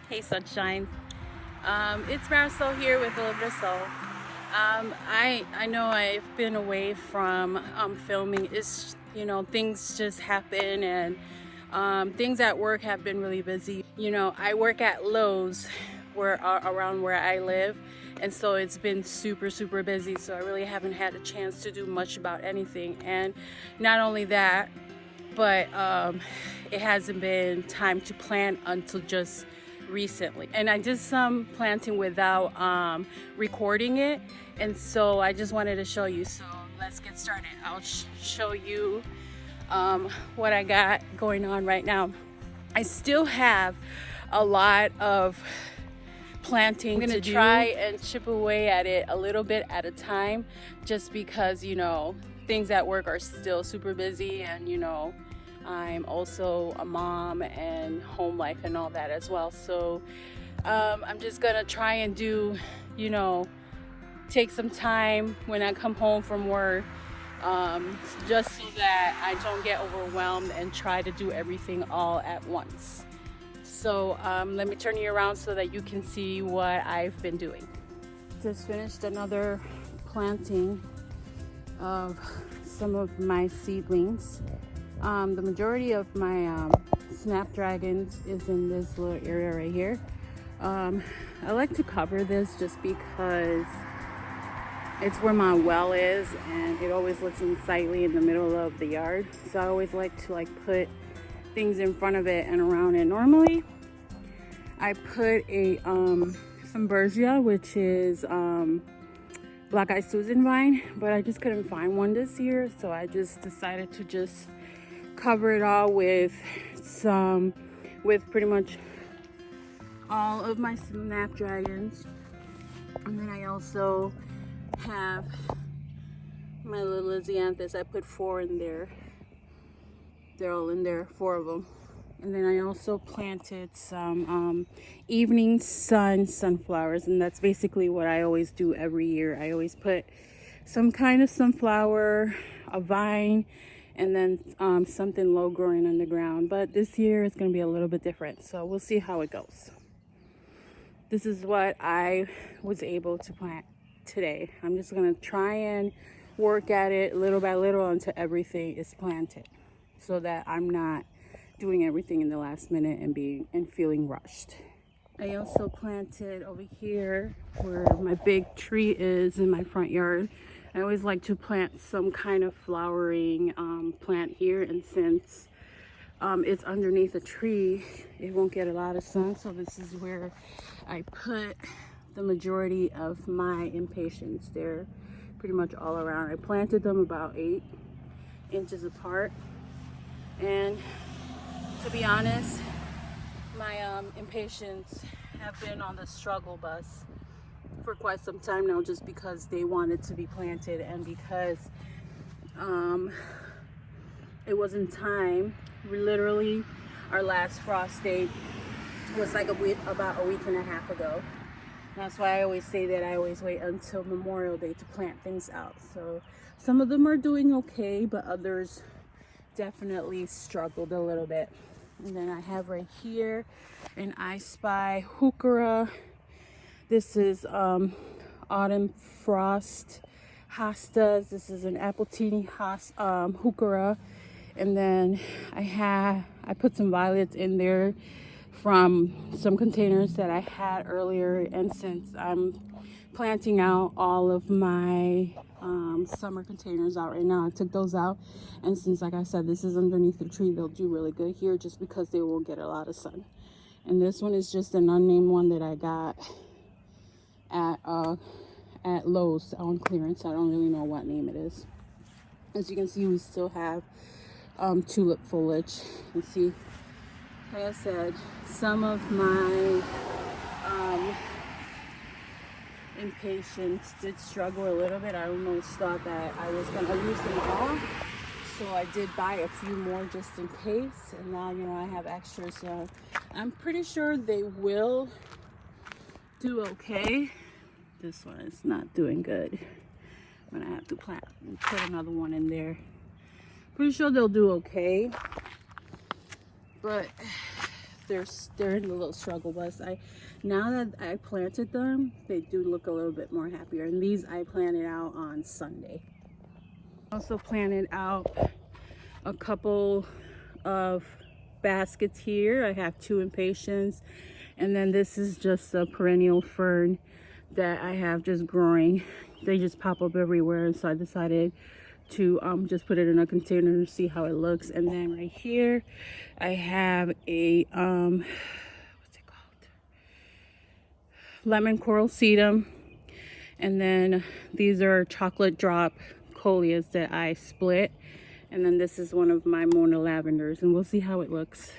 Hey Sunshine. It's Marisol here with a little bit of soul. I know I've been away from filming. It's things just happen, and things at work have been really busy. I work at Lowe's, where around where I live, and so it's been super busy. So I really haven't had a chance to do much about anything. And not only that, but it hasn't been time to plant until just recently. And I did some planting without recording it, and so I just wanted to show you. So let's get started. I'll show you what I got going on right now. I still have a lot of planting. I'm gonna try and chip away at it a little bit at a time, just because things at work are still super busy, and I'm also a mom and home life and all that as well. So I'm just gonna try and do, take some time when I come home from work, just so that I don't get overwhelmed and try to do everything all at once. So let me turn you around so that you can see what I've been doing. Just finished another planting of some of my seedlings. The majority of my snapdragons is in this little area right here. I like to cover this just because it's where my well is, and it always looks unsightly in the middle of the yard. So I always like to put things in front of it and around it. Normally, I put a some Bergia, which is Black Eyed Susan vine, but I just couldn't find one this year, so I just decided to just cover it all with pretty much all of my snapdragons. And then I also have my little Lysianthus. I put 4 in there. They're all in there, 4 of them. And then I also planted some evening sunflowers, and that's basically what I always do every year. I always put some kind of sunflower, a vine, and then something low growing on the ground. But this year it's going to be a little bit different, so we'll see how it goes. This is what I was able to plant today. I'm just going to try and work at it little by little until everything is planted, so that I'm not doing everything in the last minute and feeling rushed. I also planted over here where my big tree is in my front yard. I always like to plant some kind of flowering plant here, and since it's underneath a tree, it won't get a lot of sun. So this is where I put the majority of my impatiens. They're pretty much all around. I planted them about 8 inches apart, and to be honest, my impatiens have been on the struggle bus for quite some time now, just because they wanted to be planted, and because it wasn't time. Literally, our last frost date was about a week and a half ago. That's why I always say that I always wait until Memorial Day to plant things out. So some of them are doing okay, but others definitely struggled a little bit. And then I have right here an I Spy heuchera. This is autumn frost hostas. This is an Appletini heuchera. And then I put some violets in there from some containers that I had earlier. And since I'm planting out all of my summer containers out right now, I took those out, and since, like I said, this is underneath the tree, they'll do really good here just because they won't get a lot of sun. And this one is just an unnamed one that I got at Lowe's on clearance. I don't really know what name it is. As you can see, we still have tulip foliage. You see, like I said, some of my impatiens did struggle a little bit. I almost thought that I was gonna lose them all, so I did buy a few more just in case. And now I have extras, so I'm pretty sure they will do okay. This one is not doing good. I'm gonna have to plant and put another one in there. Pretty sure they'll do okay, but they're in the little struggle bus. Now that I planted them, they do look a little bit more happier. And these I planted out on Sunday. Also planted out a couple of baskets here. I have 2 impatiens, and then this is just a perennial fern that I have just growing. They just pop up everywhere, and so I decided to just put it in a container and see how it looks. And then right here I have a what's it called, lemon coral sedum, and then these are chocolate drop coleus that I split, and then this is one of my Mona lavenders, and we'll see how it looks.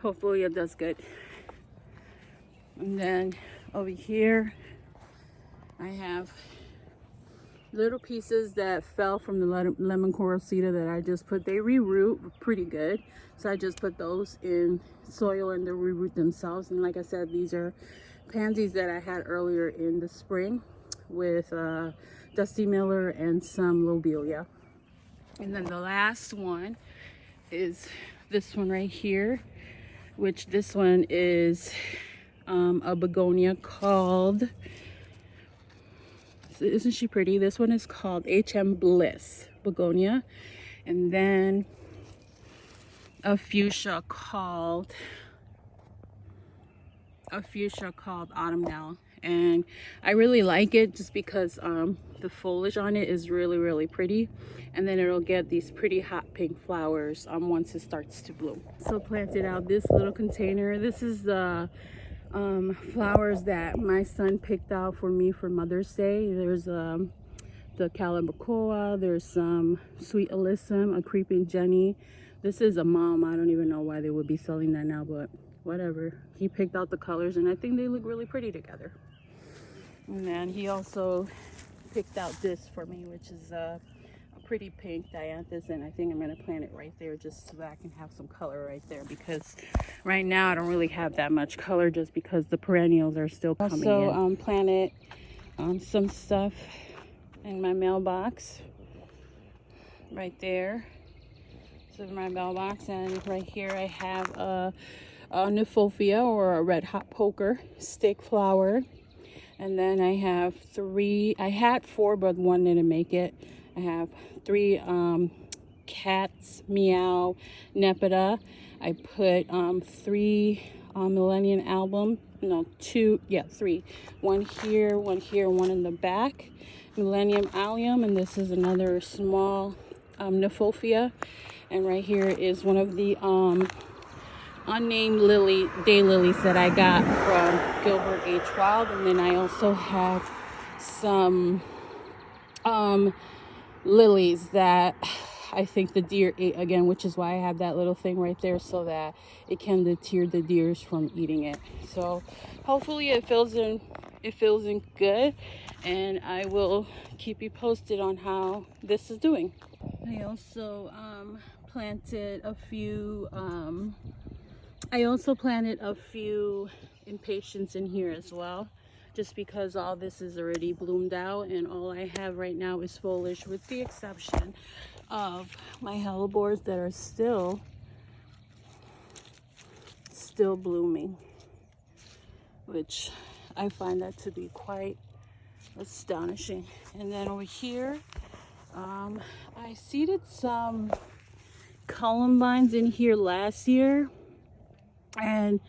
Hopefully it does good. And then over here I have little pieces that fell from the lemon coral cedar that I just put. They reroot pretty good, so I just put those in soil and they reroot themselves. And like I said, these are pansies that I had earlier in the spring with Dusty Miller and some lobelia. And then the last one is this one right here, which this one is a begonia called, isn't she pretty? This one is called HM Bliss begonia. And then a fuchsia called autumnal. And I really like it just because the foliage on it is really pretty, and then it'll get these pretty hot pink flowers once it starts to bloom. So planted out this little container. This is the flowers that my son picked out for me for Mother's Day. There's the calabacoa, there's some sweet alyssum, a creeping jenny. This is a mom. I don't even know why they would be selling that now, but whatever. He picked out the colors and I think they look really pretty together. And then he also picked out this for me, which is a pretty pink dianthus, and I think I'm going to plant it right there just so that I can have some color right there, because right now I don't really have that much color just because the perennials are still coming in. Also planted some stuff in my mailbox right there. This is my mailbox, and right here I have a Nephofia, or a red hot poker stick flower. And then I have 3, I had 4 but 1 didn't make it. I have 3 Cats Meow Nepeta. I put 3 Millennium Album, no 2, yeah 3. 1 here, 1 here, 1 in the back. Millennium Allium, and this is another small Nephofia. And right here is one of the unnamed daylilies that I got from Gilbert H. Wild. And then I also have some lilies that I think the deer ate again, which is why I have that little thing right there, so that it can deter the deers from eating it. So hopefully it fills in good, and I will keep you posted on how this is doing. I also planted a few impatiens in here as well, just because all this is already bloomed out and all I have right now is foliage, with the exception of my hellebores that are still blooming, which I find that to be quite astonishing. And then over here I seeded some columbines in here last year, and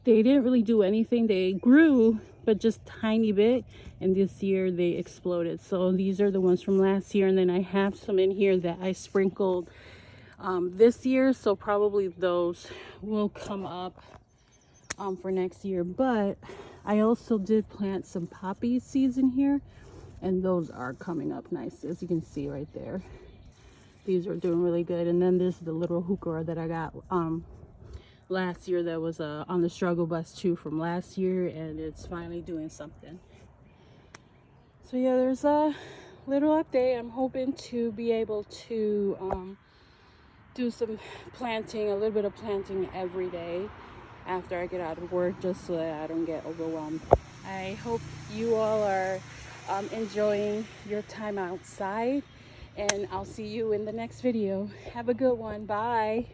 they didn't really do anything. They grew, but just tiny bit, and this year they exploded. So these are the ones from last year, and then I have some in here that I sprinkled this year, so probably those will come up for next year. But I also did plant some poppy seeds in here, and those are coming up nice, as you can see right there. These are doing really good. And then this is the little heuchera that I got last year that was on the struggle bus too from last year, and it's finally doing something. So yeah, there's a little update. I'm hoping to be able to do some planting, a little bit of planting every day after I get out of work, just so that I don't get overwhelmed. I hope you all are enjoying your time outside, and I'll see you in the next video. Have a good one. Bye.